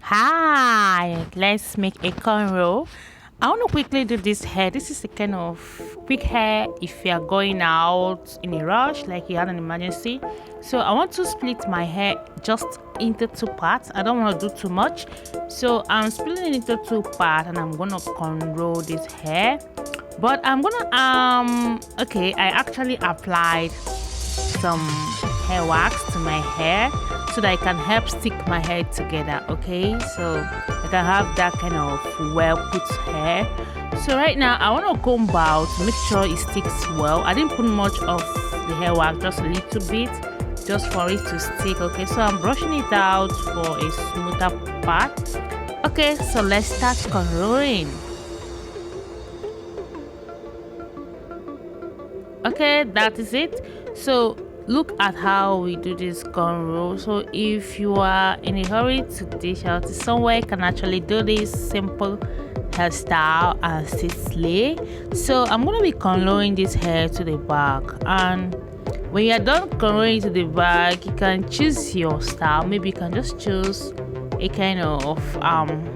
Hi, let's make a cornrow. I want to quickly do this hair. This is a kind of quick hair if you are going out in a rush, like you had an emergency. So I want to split my hair just into two parts. I don't want to do too much. So I'm splitting it into two parts and I'm gonna cornrow this hair. But I'm gonna okay, I actually applied some hair wax to my hair so that I can help stick my hair together. Okay, so I can have that kind of well put hair. So right now I want to comb out to make sure it sticks well. I didn't put much of the hair wax, just a little bit, just for it to stick. Okay, so I'm brushing it out for a smoother part. Okay, so let's start cornrowing. Okay, that is it. So look at how we do this cornrow. So if you are in a hurry to dish out somewhere, you can actually do this simple hairstyle and still slay. So I'm gonna be cornrowing this hair to the back, and when you're done cornrowing to the back, you can choose your style. Maybe you can just choose a kind of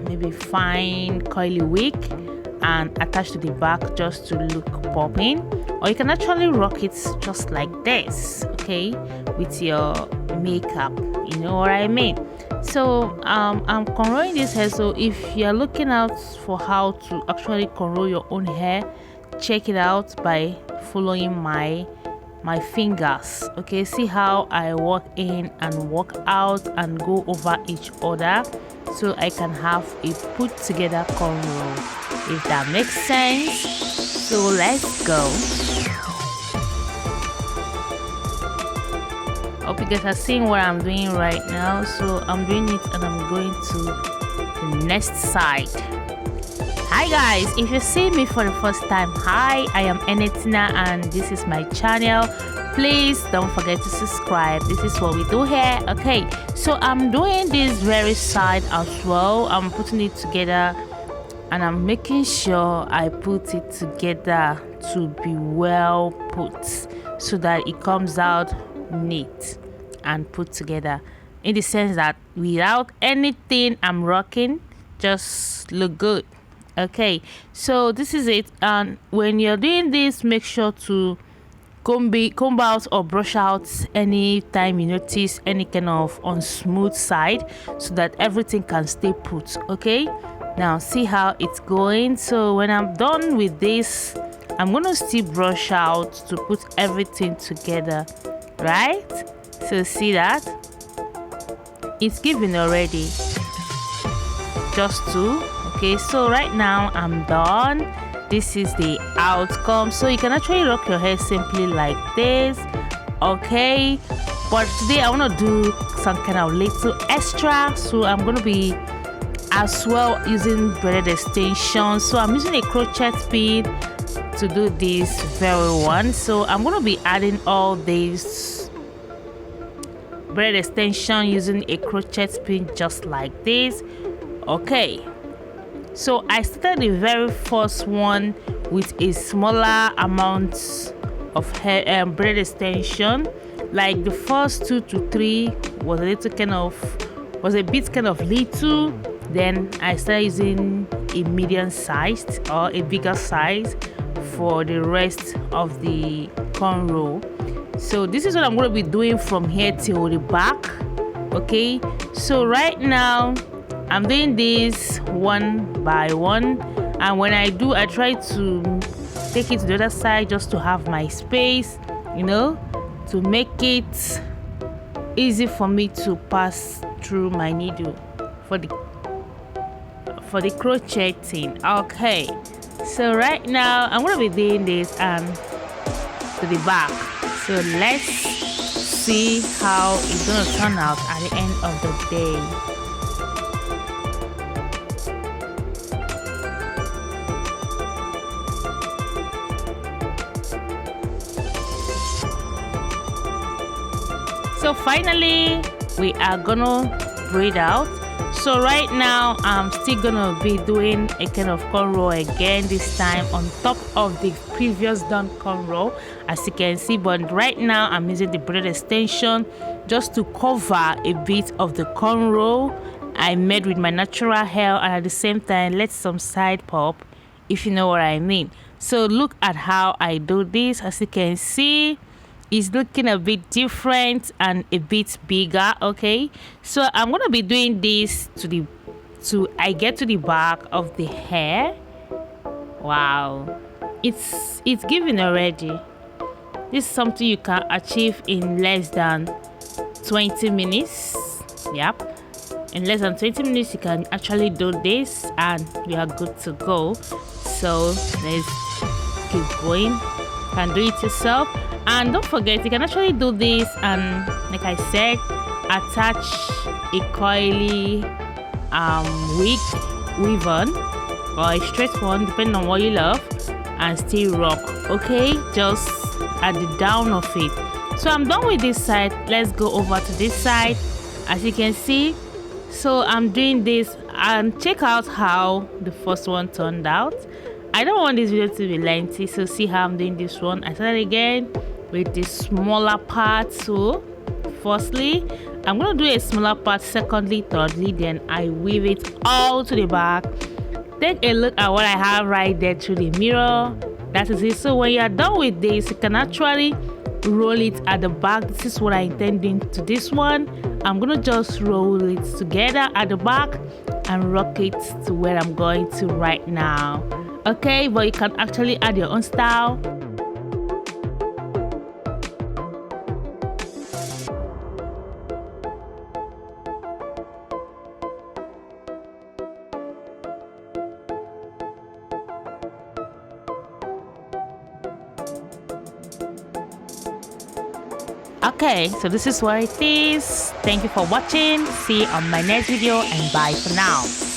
maybe fine curly wig and attach to the back just to look popping, or you can actually rock it just like this, okay, with your makeup, you know what I mean. So I'm cornrowing this hair. So if you're looking out for how to actually cornrow your own hair, check it out by following my fingers. Okay, see how I walk in and walk out and go over each other, so I can have a put together cornrow, if that makes sense. So let's go. Hope you guys are seeing what I'm doing right now. So I'm doing it and I'm going to the next side. Hi guys, if you see me for the first time, hi, I am Enetina and this is my channel. Please don't forget to subscribe. This is what we do here. Okay, so I'm doing this very side as well. I'm putting it together and I'm making sure I put it together to be well put so that it comes out neat and put together, in the sense that without anything I'm rocking, just look good. Okay, so this is it. And when you're doing this, make sure to comb out or brush out any time you notice any kind of unsmooth side, so that everything can stay put. Okay, now see how it's going. So when I'm done with this, I'm gonna still brush out to put everything together, right? So see that it's giving already, just two. Okay, so right now I'm done. This is the outcome. So you can actually rock your hair simply like this. Okay, but today I want to do some kind of little extra, so I'm going to be as well using braided extensions. So I'm using a crochet pin to do this very one. So I'm going to be adding all these braid extension using a crochet pin just like this. Okay, so I started the very first one with a smaller amount of hair braid extension. Like the first 2 to 3 was a bit kind of little. Then I started using a medium sized or a bigger size for the rest of the cornrow. So this is what I'm going to be doing from here till the back. Okay, so right now I'm doing this one by one, and when I do, I try to take it to the other side just to have my space, you know, to make it easy for me to pass through my needle for the crocheting. Okay, so right now I'm gonna be doing this and to the back. So let's see how it's gonna turn out at the end of the day. So finally we are gonna braid out. So right now I'm still gonna be doing a kind of cornrow again, this time on top of the previous done cornrow, as you can see. But right now I'm using the braid extension just to cover a bit of the cornrow I made with my natural hair, and at the same time let some side pop, if you know what I mean. So look at how I do this. As you can see, it's looking a bit different and a bit bigger. Okay, so I'm gonna be doing this to I get to the back of the hair. Wow, it's giving already. This is something you can achieve in less than 20 minutes. Yep, in less than 20 minutes you can actually do this and we are good to go. So let's keep going. You can do it yourself, and don't forget you can actually do this and, like I said, attach a coily weave on or a straight one, depending on what you love, and still rock. Okay, just at the down of it. So I'm done with this side. Let's go over to this side. As you can see, so I'm doing this, and check out how the first one turned out. I don't want this video to be lengthy, so see how I'm doing this one. I started again with the smaller part. So firstly I'm gonna do a smaller part, secondly, thirdly, then I weave it all to the back. Take a look at what I have right there through the mirror. That is it. So when you are done with this, you can actually roll it at the back. This is what I intending to this one. I'm gonna just roll it together at the back and rock it to where I'm going to right now. Okay, but you can actually add your own style. Okay, so this is what it is. Thank you for watching. See you on my next video, and bye for now.